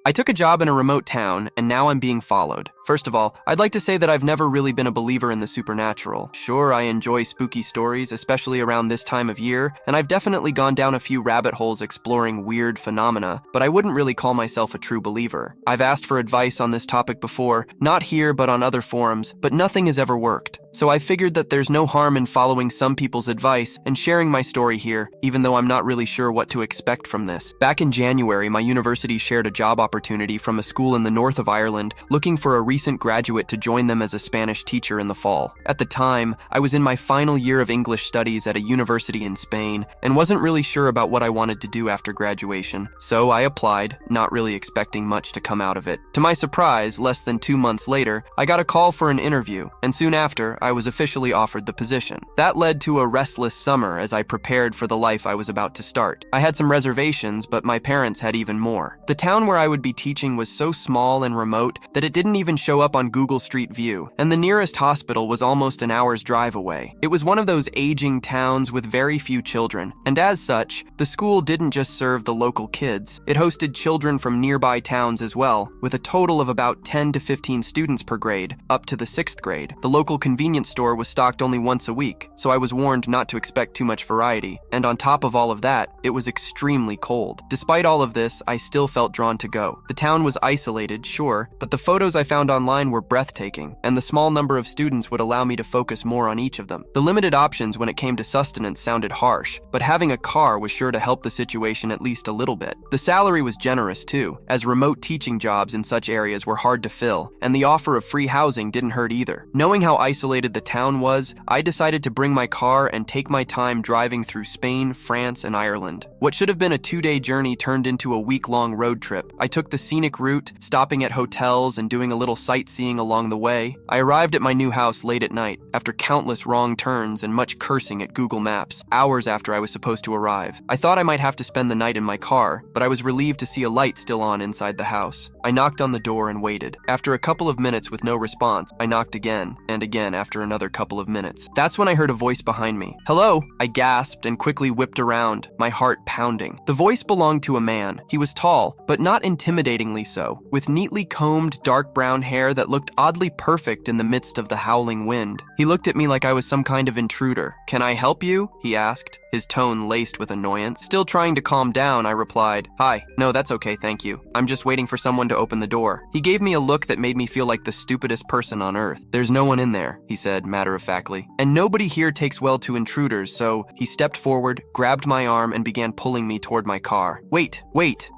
I took a job in a remote town, and now I'm being followed. First of all, I'd like to say that I've never really been a believer in the supernatural. Sure, I enjoy spooky stories, especially around this time of year, and I've definitely gone down a few rabbit holes exploring weird phenomena, but I wouldn't really call myself a true believer. I've asked for advice on this topic before, not here but on other forums, but nothing has ever worked. So I figured that there's no harm in following some people's advice and sharing my story here, even though I'm not really sure what to expect from this. Back in January, my university shared a job opportunity from a school in the north of Ireland looking for a recent graduate to join them as a Spanish teacher in the fall. At the time, I was in my final year of English studies at a university in Spain and wasn't really sure about what I wanted to do after graduation, so I applied, not really expecting much to come out of it. To my surprise, less than 2 months later, I got a call for an interview, and soon after, I was officially offered the position. That led to a restless summer as I prepared for the life I was about to start. I had some reservations, but my parents had even more. The town where I would be teaching was so small and remote that it didn't even show up on Google Street View, and the nearest hospital was almost an hour's drive away. It was one of those aging towns with very few children, and as such, the school didn't just serve the local kids. It hosted children from nearby towns as well, with a total of about 10 to 15 students per grade, up to the 6th grade. The local convenience store was stocked only once a week, so I was warned not to expect too much variety, and on top of all of that, it was extremely cold. Despite all of this, I still felt drawn to go. The town was isolated, sure, but the photos I found online were breathtaking, and the small number of students would allow me to focus more on each of them. The limited options when it came to sustenance sounded harsh, but having a car was sure to help the situation at least a little bit. The salary was generous too, as remote teaching jobs in such areas were hard to fill, and the offer of free housing didn't hurt either. Knowing how isolated the town was, I decided to bring my car and take my time driving through Spain, France, and Ireland. What should have been a 2-day journey turned into a week-long road trip. I took the scenic route, stopping at hotels and doing a little sightseeing along the way. I arrived at my new house late at night, after countless wrong turns and much cursing at Google Maps, hours after I was supposed to arrive. I thought I might have to spend the night in my car, but I was relieved to see a light still on inside the house. I knocked on the door and waited. After a couple of minutes with no response, I knocked again, and again after another couple of minutes. That's when I heard a voice behind me. "Hello?" I gasped and quickly whipped around, my heart pounding. The voice belonged to a man. He was tall, but not intimidatingly so, with neatly combed dark brown hair that looked oddly perfect in the midst of the howling wind. He looked at me like I was some kind of intruder. "Can I help you?" he asked, his tone laced with annoyance. Still trying to calm down, I replied, "Hi, no, that's okay, thank you. I'm just waiting for someone to open the door." He gave me a look that made me feel like the stupidest person on earth. "There's no one in there," he said matter-of-factly. "And nobody here takes well to intruders," so he stepped forward, grabbed my arm, and began pulling me toward my car. Wait.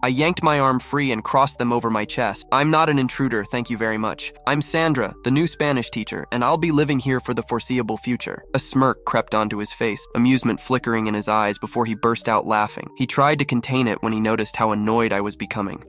I yanked my arm free and crossed them over my chest. "I'm not an intruder, thank you very much. I'm Sandra, the new Spanish teacher, and I'll be living here for the foreseeable future." A smirk crept onto his face, amusement flickering in his eyes before he burst out laughing. He tried to contain it when he noticed how annoyed I was becoming.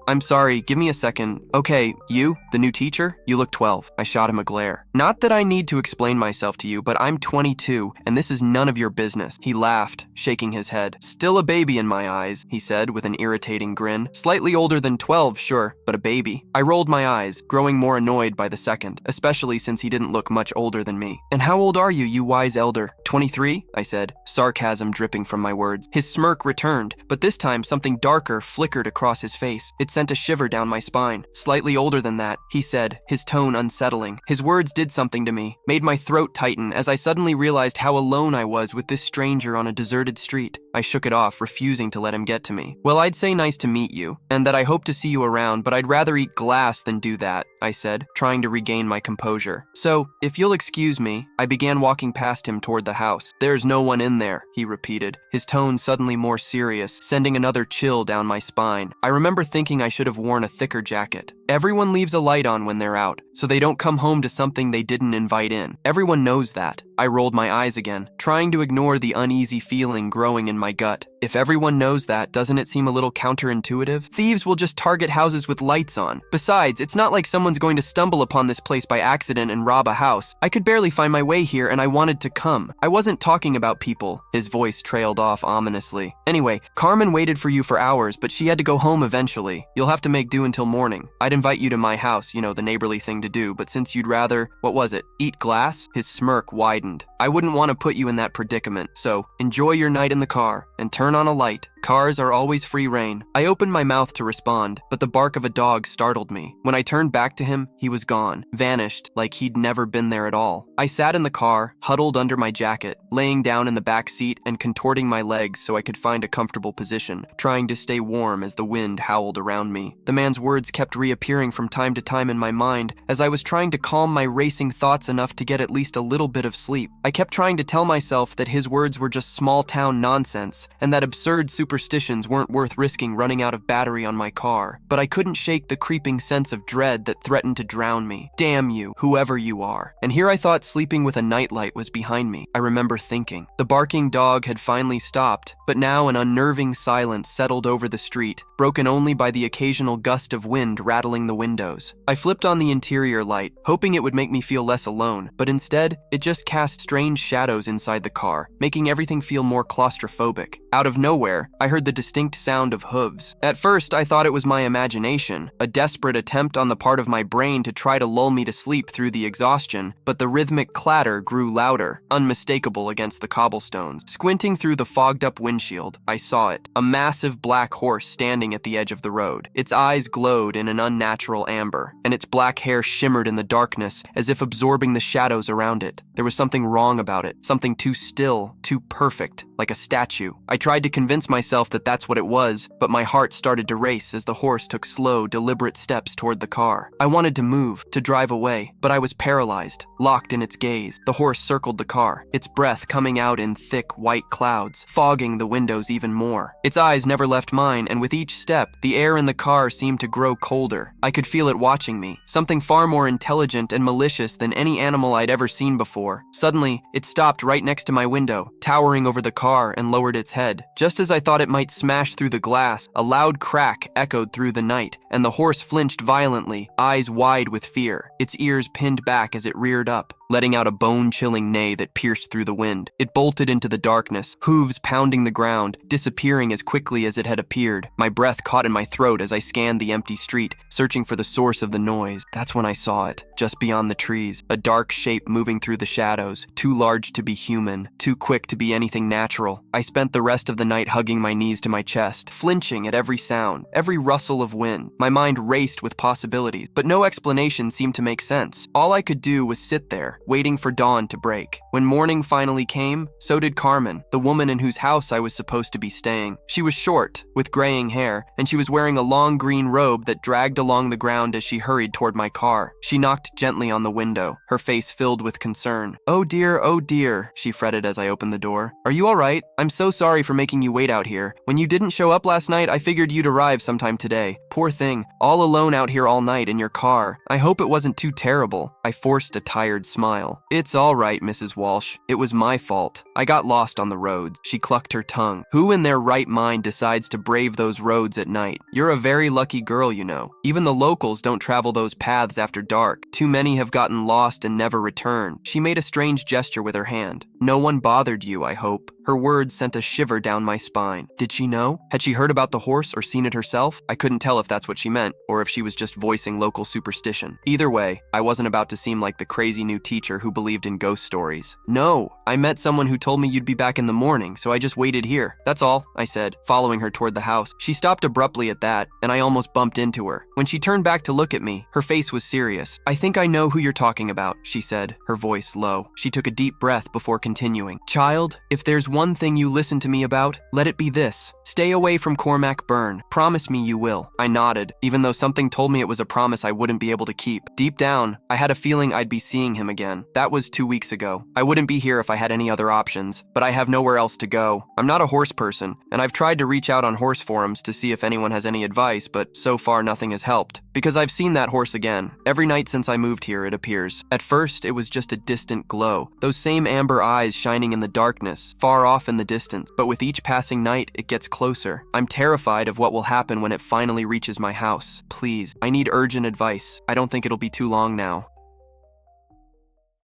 I'm sorry, give me a second. Okay, you, the new teacher? You look 12. I shot him a glare. "Not that I need to explain myself to you, but I'm 22, and this is none of your business." He laughed, shaking his head. "Still a baby in my eyes," he said with an irritating grin. "Slightly older than 12, sure, but a baby." I rolled my eyes, growing more annoyed by the second, especially since he didn't look much older than me. "And how old are you, you wise elder?" 23, I said, sarcasm dripping from my words. His smirk returned, but this time something darker flickered across his face. It sent a shiver down my spine. "Slightly older than that," he said, his tone unsettling. His words did something to me, made my throat tighten as I suddenly realized how alone I was with this stranger on a deserted street. I shook it off, refusing to let him get to me. "Well, I'd say nice to meet you, and that I hope to see you around, but I'd rather eat glass than do that," I said, trying to regain my composure. "So, if you'll excuse me," I began walking past him toward the house. "There's no one in there," he repeated, his tone suddenly more serious, sending another chill down my spine. I remember thinking I should have worn a thicker jacket. Everyone leaves a light on when they're out, so they don't come home to something they didn't invite in. Everyone knows that. I rolled my eyes again, trying to ignore the uneasy feeling growing in my gut. If everyone knows that, doesn't it seem a little counterintuitive? Thieves will just target houses with lights on. Besides, it's not like someone's going to stumble upon this place by accident and rob a house. I could barely find my way here and I wanted to come. I wasn't talking about people. His voice trailed off ominously. "Anyway, Carmen waited for you for hours, but she had to go home eventually. You'll have to make do until morning. I'd invite you to my house, you know, the neighborly thing to do, but since you'd rather, what was it, eat glass?" His smirk widened. "I wouldn't want to put you in that predicament, so enjoy your night in the car and turn on a light." Cars are always free reign. I opened my mouth to respond, but the bark of a dog startled me. When I turned back to him, he was gone, vanished like he'd never been there at all. I sat in the car, huddled under my jacket, laying down in the back seat and contorting my legs so I could find a comfortable position, trying to stay warm as the wind howled around me. The man's words kept reappearing from time to time in my mind as I was trying to calm my racing thoughts enough to get at least a little bit of sleep. I kept trying to tell myself that his words were just small-town nonsense and that absurd superstitions weren't worth risking running out of battery on my car, but I couldn't shake the creeping sense of dread that threatened to drown me. Damn you, whoever you are. And here I thought sleeping with a nightlight was behind me. I remember thinking. The barking dog had finally stopped, but now an unnerving silence settled over the street, broken only by the occasional gust of wind rattling the windows. I flipped on the interior light, hoping it would make me feel less alone, but instead, it just cast strange shadows inside the car, making everything feel more claustrophobic. Out of nowhere, I heard the distinct sound of hooves. At first, I thought it was my imagination, a desperate attempt on the part of my brain to try to lull me to sleep through the exhaustion, but the rhythmic clatter grew louder, unmistakable against the cobblestones. Squinting through the fogged-up windshield, I saw it, a massive black horse standing at the edge of the road. Its eyes glowed in an unnatural amber, and its black hair shimmered in the darkness as if absorbing the shadows around it. There was something wrong about it, something too still, too perfect, like a statue. I tried to convince myself that that's what it was, but my heart started to race as the horse took slow, deliberate steps toward the car. I wanted to move, to drive away, but I was paralyzed, locked in its gaze. The horse circled the car, its breath coming out in thick, white clouds, fogging the windows even more. Its eyes never left mine, and with each step, the air in the car seemed to grow colder. I could feel it watching me, something far more intelligent and malicious than any animal I'd ever seen before. Suddenly, it stopped right next to my window, towering over the car, and lowered its head. Just as I thought it might smash through the glass, a loud crack echoed through the night, and the horse flinched violently, eyes wide with fear, its ears pinned back as it reared up, letting out a bone-chilling neigh that pierced through the wind. It bolted into the darkness, hooves pounding the ground, disappearing as quickly as it had appeared. My breath caught in my throat as I scanned the empty street, searching for the source of the noise. That's when I saw it, just beyond the trees, a dark shape moving through the shadows, too large to be human, too quick to be anything natural. I spent the rest of the night hugging my knees to my chest, flinching at every sound, every rustle of wind. My mind raced with possibilities, but no explanation seemed to make sense. All I could do was sit there, waiting for dawn to break. When morning finally came, so did Carmen, the woman in whose house I was supposed to be staying. She was short, with graying hair, and she was wearing a long green robe that dragged along the ground as she hurried toward my car. She knocked gently on the window, her face filled with concern. Oh dear, she fretted as I opened the door. Are you all right? I'm so sorry for making you wait out here. When you didn't show up last night, I figured you'd arrive sometime today. Poor thing, all alone out here all night in your car. I hope it wasn't too terrible. I forced a tired smile. It's all right, Mrs. Walsh. It was my fault. I got lost on the roads. She clucked her tongue. Who in their right mind decides to brave those roads at night? You're a very lucky girl, you know. Even the locals don't travel those paths after dark. Too many have gotten lost and never return. She made a strange gesture with her hand. No one bothered you, I hope. Her words sent a shiver down my spine. Did she know? Had she heard about the horse or seen it herself? I couldn't tell if that's what she meant, or if she was just voicing local superstition. Either way, I wasn't about to seem like the crazy new teacher who believed in ghost stories. No, I met someone who told me you'd be back in the morning, so I just waited here. That's all, I said, following her toward the house. She stopped abruptly at that, and I almost bumped into her. When she turned back to look at me, her face was serious. I think I know who you're talking about, she said, her voice low. She took a deep breath before continuing. Child, if there's one thing you listen to me about, let it be this. Stay away from Cormac Byrne. Promise me you will. I nodded, even though something told me it was a promise I wouldn't be able to keep. Deep down, I had a feeling I'd be seeing him again. That was 2 weeks ago. I wouldn't be here if I had any other options, but I have nowhere else to go. I'm not a horse person, and I've tried to reach out on horse forums to see if anyone has any advice, but so far nothing has helped. Because I've seen that horse again. Every night since I moved here, it appears. At first, it was just a distant glow. Those same amber eyes shining in the darkness, far off in the distance. But with each passing night, it gets closer. I'm terrified of what will happen when it finally reaches my house. Please, I need urgent advice. I don't think it'll be too long now.